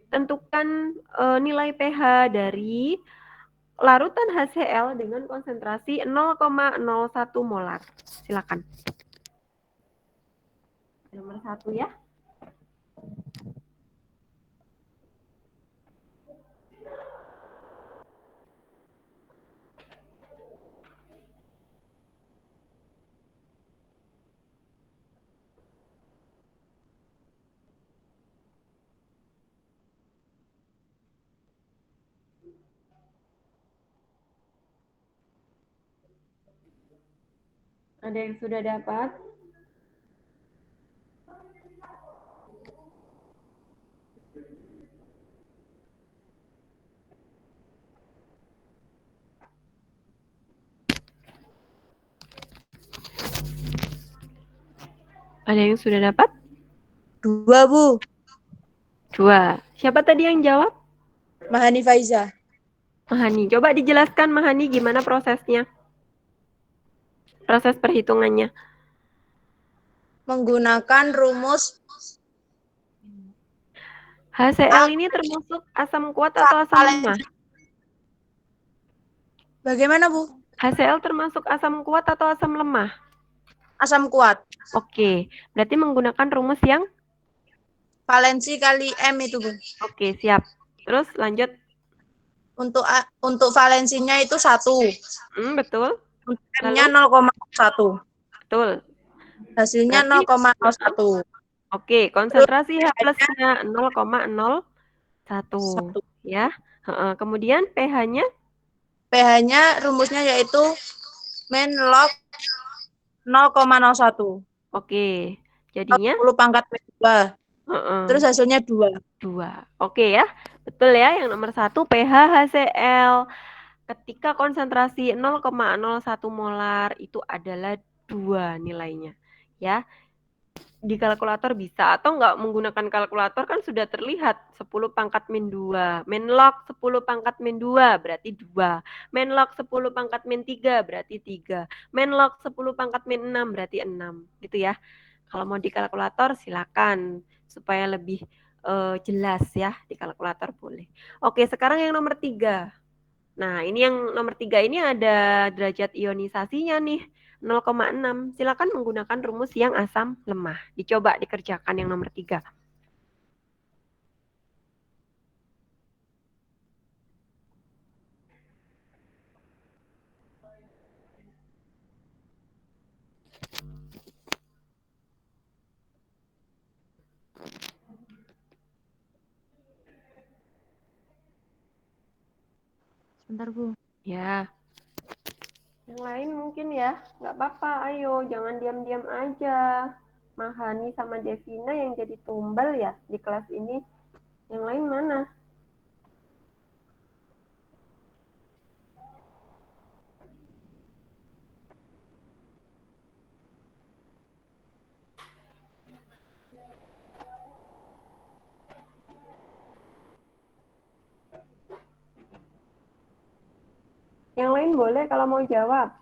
A: Tentukan nilai pH dari larutan HCl dengan konsentrasi 0,01 molar. Silakan. Nomor 1 ya. Ada yang sudah dapat? Ada yang sudah dapat?
E: 2, Bu.
A: 2. Siapa tadi yang jawab?
E: Mahani Faiza.
A: Mahani. Coba dijelaskan Mahani gimana prosesnya? Proses perhitungannya.
E: Menggunakan rumus
A: HCl ini termasuk asam kuat atau asam lemah?
E: Bagaimana, Bu?
A: HCl termasuk asam kuat atau asam lemah?
E: Asam kuat.
A: Oke, berarti menggunakan rumus yang?
E: Valensi kali M itu, Bu.
A: Oke, siap. Terus lanjut.
E: Untuk valensinya itu 1.
A: Betul.
E: Untuk M-nya 0,1.
A: Betul.
E: Hasilnya
A: Berarti
E: 0,01.
A: Oke, konsentrasi H+-nya 0,01 ya. Kemudian pH-nya?
E: pH-nya rumusnya yaitu min log 0,01.
A: Oke, jadinya
E: 10 pangkat min 2. Terus hasilnya 2.
A: Oke ya, betul ya. Yang nomor 1 pH HCl ketika konsentrasi 0,01 molar itu adalah 2 nilainya ya. di kalkulator bisa, atau nggak menggunakan kalkulator kan sudah terlihat 10 pangkat min 2. Min log 10 pangkat min 2 berarti 2. Min log 10 pangkat min 3 berarti 3. Min log 10 pangkat min 6 berarti 6. Gitu ya. Kalau mau di kalkulator silakan supaya lebih jelas ya, di kalkulator boleh. Oke, sekarang yang nomor 3. Nah, ini yang nomor 3 ini ada derajat ionisasinya nih, 0,6. Silakan menggunakan rumus yang asam lemah. Dicoba dikerjakan yang nomor 3.
B: Sebentar, Bu.
A: Ya. Yang lain mungkin ya, nggak apa-apa. Ayo, jangan diam-diam aja. Mahani sama Devina yang jadi tumbal ya di kelas ini. Yang lain mana? Yang lain boleh kalau mau jawab.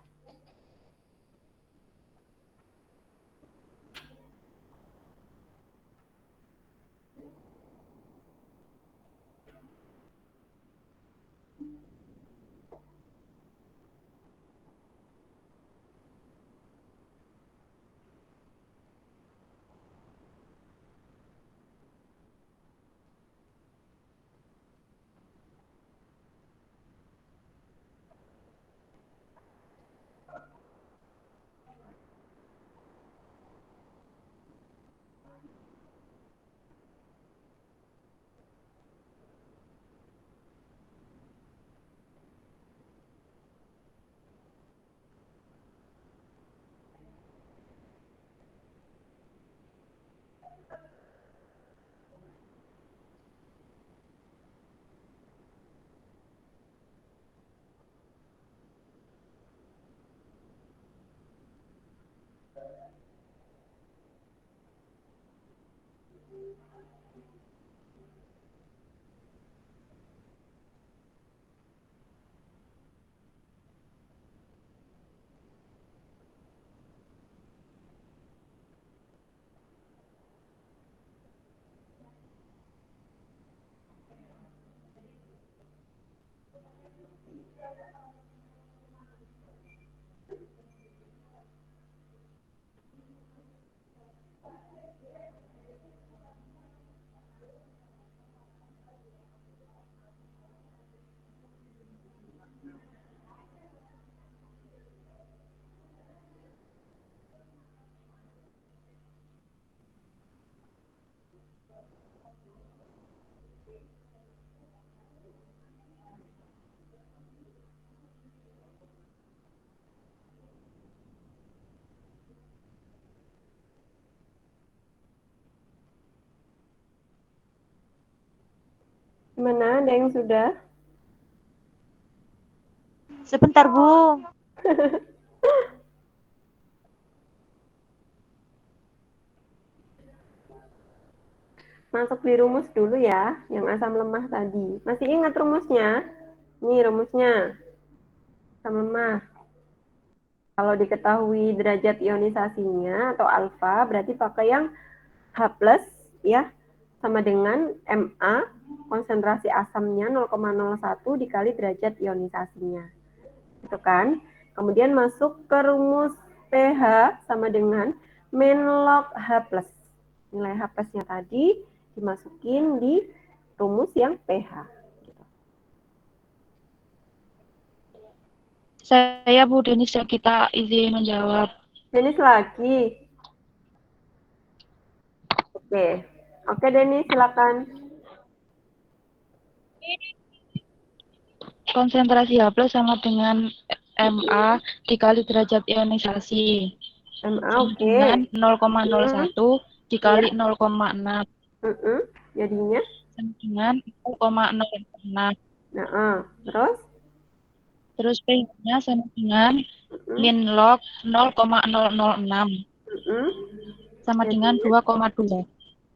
A: Gimana? Ada yang sudah?
B: Sebentar, Bu.
A: Masuk di rumus dulu ya, yang asam lemah tadi. Masih ingat rumusnya? Nih rumusnya. Asam lemah. Kalau diketahui derajat ionisasinya atau alfa, berarti pakai yang H+, ya, sama dengan Ma, konsentrasi asamnya 0,01 dikali derajat ionisasinya. Itu kan? Kemudian masuk ke rumus pH sama dengan min log H+. Nilai H+-nya tadi dimasukin di rumus yang pH.
D: Saya Bu Denis, kita izin menjawab.
A: Denis lagi. Oke Denis, silakan.
D: Konsentrasi H+ sama dengan Ma dikali derajat ionisasi.
A: Ma, oke.
D: Dengan 0,01 dikali 0,6.
A: Jadinya?
D: Sama dengan 0,06.
A: Terus?
D: Terus pH-nya sama dengan min log 0,006. sama dengan 2,2.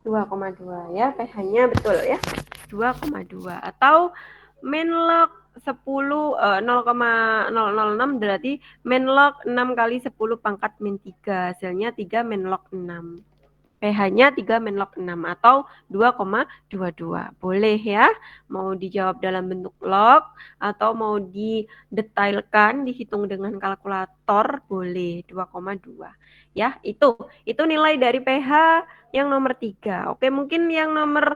A: 2,2 ya, pH-nya betul ya. 2,2 atau main log 10 0,006 berarti main log 6 kali 10 pangkat min 3, hasilnya 3 main log 6. pH-nya 3 min log 6 atau 2,22. Boleh ya, mau dijawab dalam bentuk log atau mau didetailkan, dihitung dengan kalkulator, boleh 2,2. Ya, itu nilai dari pH yang nomor 3. Oke, mungkin yang nomor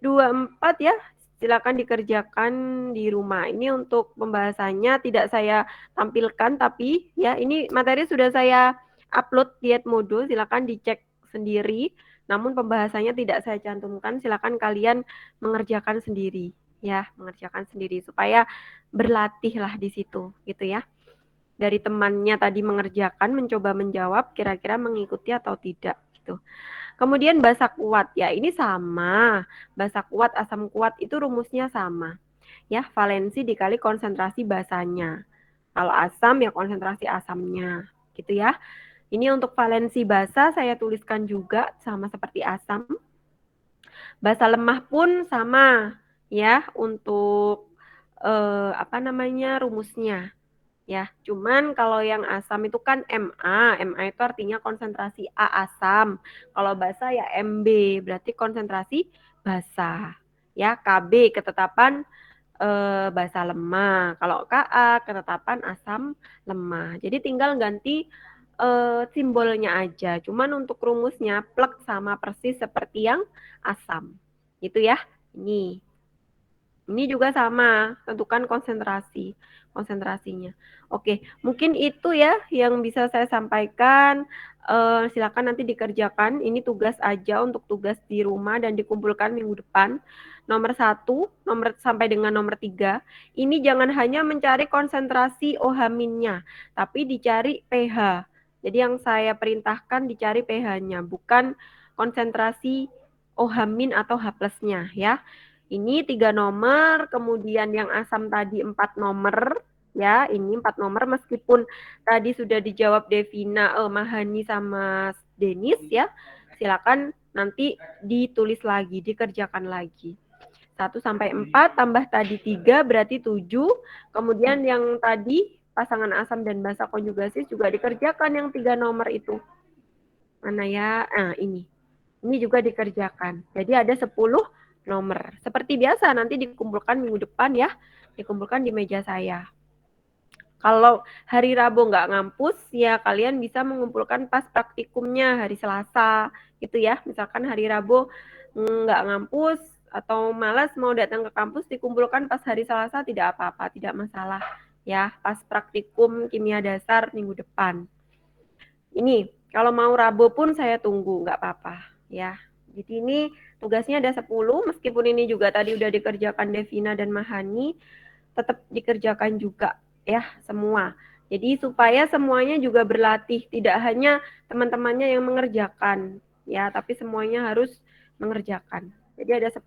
A: 24 ya, silakan dikerjakan di rumah. Ini untuk pembahasannya tidak saya tampilkan, tapi ya ini materi sudah saya upload di Edmodo, silakan dicek sendiri, namun pembahasannya tidak saya cantumkan, silakan kalian mengerjakan sendiri ya, mengerjakan sendiri supaya berlatihlah di situ gitu ya. Dari temannya tadi mengerjakan, mencoba menjawab, kira-kira mengikuti atau tidak gitu. Kemudian basa kuat ya, ini sama. Basa kuat, asam kuat itu rumusnya sama. Ya, valensi dikali konsentrasi basanya. Kalau asam ya konsentrasi asamnya, gitu ya. Ini untuk valensi basa saya tuliskan juga sama seperti asam. Basa lemah pun sama ya untuk rumusnya. Ya, cuman kalau yang asam itu kan MA. MA itu artinya konsentrasi A asam. Kalau basa ya MB, berarti konsentrasi basa. Ya, KB ketetapan basa lemah. Kalau Ka ketetapan asam lemah. Jadi tinggal ganti simbolnya aja. Cuman untuk rumusnya plek sama persis seperti yang asam. Gitu ya. Ini juga sama, tentukan konsentrasinya. Oke, mungkin itu ya yang bisa saya sampaikan. Silakan nanti dikerjakan. Ini tugas aja untuk tugas di rumah dan dikumpulkan minggu depan. Nomor 1, sampai dengan nomor 3. Ini jangan hanya mencari konsentrasi OH-nya, tapi dicari pH. Jadi yang saya perintahkan dicari pH-nya, bukan konsentrasi OH- atau H+-nya ya. Ini 3 nomor, kemudian yang asam tadi 4 nomor, ya ini 4 nomor meskipun tadi sudah dijawab Devina, Mahani sama Denis ya, silakan nanti ditulis lagi, dikerjakan lagi. 1 sampai 4 tambah tadi 3 berarti 7, kemudian yang tadi pasangan asam dan basa konjugasi juga dikerjakan yang 3 nomor itu. Mana ya? Nah, ini juga dikerjakan. Jadi ada 10 nomor. Seperti biasa nanti dikumpulkan minggu depan ya, dikumpulkan di meja saya. Kalau hari Rabu nggak ngampus, ya kalian bisa mengumpulkan pas praktikumnya hari Selasa, gitu ya. Misalkan hari Rabu nggak ngampus atau malas mau datang ke kampus, dikumpulkan pas hari Selasa tidak apa-apa, tidak masalah. Ya, pas praktikum kimia dasar minggu depan. Ini, kalau mau Rabu pun saya tunggu, nggak apa-apa. Ya, jadi ini tugasnya ada 10, meskipun ini juga tadi udah dikerjakan Devina dan Mahani, tetap dikerjakan juga ya semua. Jadi supaya semuanya juga berlatih, tidak hanya teman-temannya yang mengerjakan ya, tapi semuanya harus mengerjakan. Jadi ada 10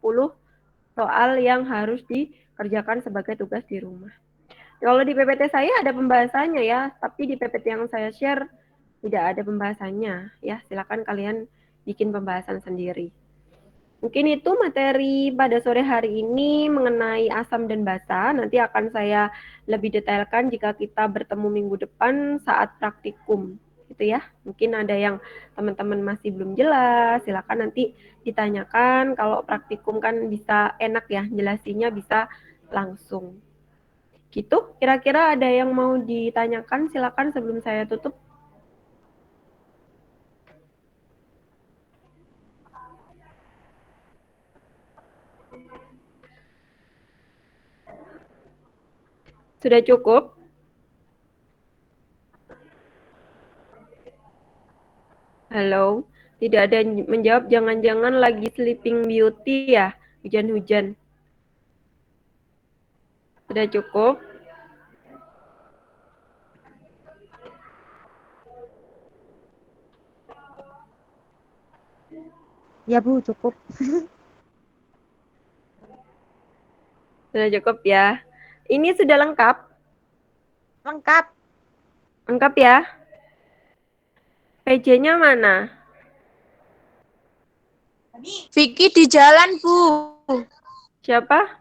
A: soal yang harus dikerjakan sebagai tugas di rumah. Kalau di PPT saya ada pembahasannya ya, tapi di PPT yang saya share tidak ada pembahasannya ya. Silakan kalian bikin pembahasan sendiri. Mungkin itu materi pada sore hari ini mengenai asam dan basa. Nanti akan saya lebih detailkan jika kita bertemu minggu depan saat praktikum. Gitu ya. Mungkin ada yang teman-teman masih belum jelas, silakan nanti ditanyakan. Kalau praktikum kan bisa enak ya, jelasinnya bisa langsung. Gitu, kira-kira ada yang mau ditanyakan, silakan sebelum saya tutup. Sudah cukup? Halo, tidak ada yang menjawab, jangan-jangan lagi Sleeping Beauty ya, hujan-hujan. Sudah cukup?
B: Ya Bu, cukup.
A: Sudah cukup ya. Ini sudah lengkap?
B: Lengkap.
A: Lengkap ya? PJ-nya mana?
E: Vicky di jalan, Bu.
A: Siapa?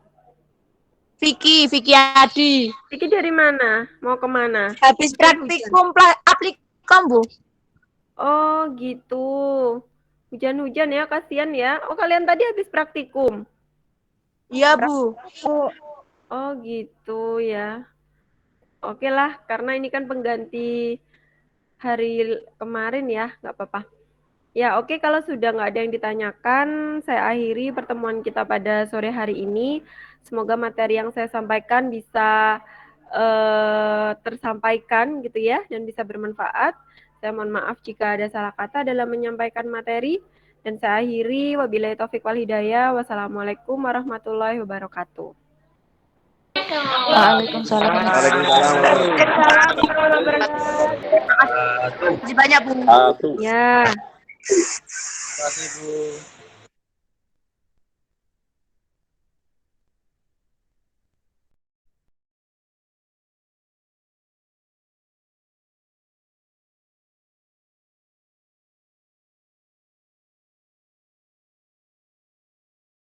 E: Vicky Adi.
A: Vicky dari mana? Mau kemana?
E: Habis praktikum aplikom, Bu.
A: Oh gitu. Hujan-hujan ya, kasihan ya. Oh kalian tadi habis praktikum?
E: Iya, Bu.
A: Oh gitu ya. Oke lah, karena ini kan pengganti hari kemarin ya, nggak apa-apa. Ya oke, kalau sudah nggak ada yang ditanyakan, saya akhiri pertemuan kita pada sore hari ini. Semoga materi yang saya sampaikan bisa tersampaikan gitu ya, dan bisa bermanfaat. Saya mohon maaf jika ada salah kata dalam menyampaikan materi. Dan saya akhiri, wabillahi taufiq wal hidayah. Wassalamualaikum warahmatullahi wabarakatuh.
D: Waalaikumsalam.
E: Terima kasih banyak, Bu.
A: Ya.
F: Terima kasih, Bu.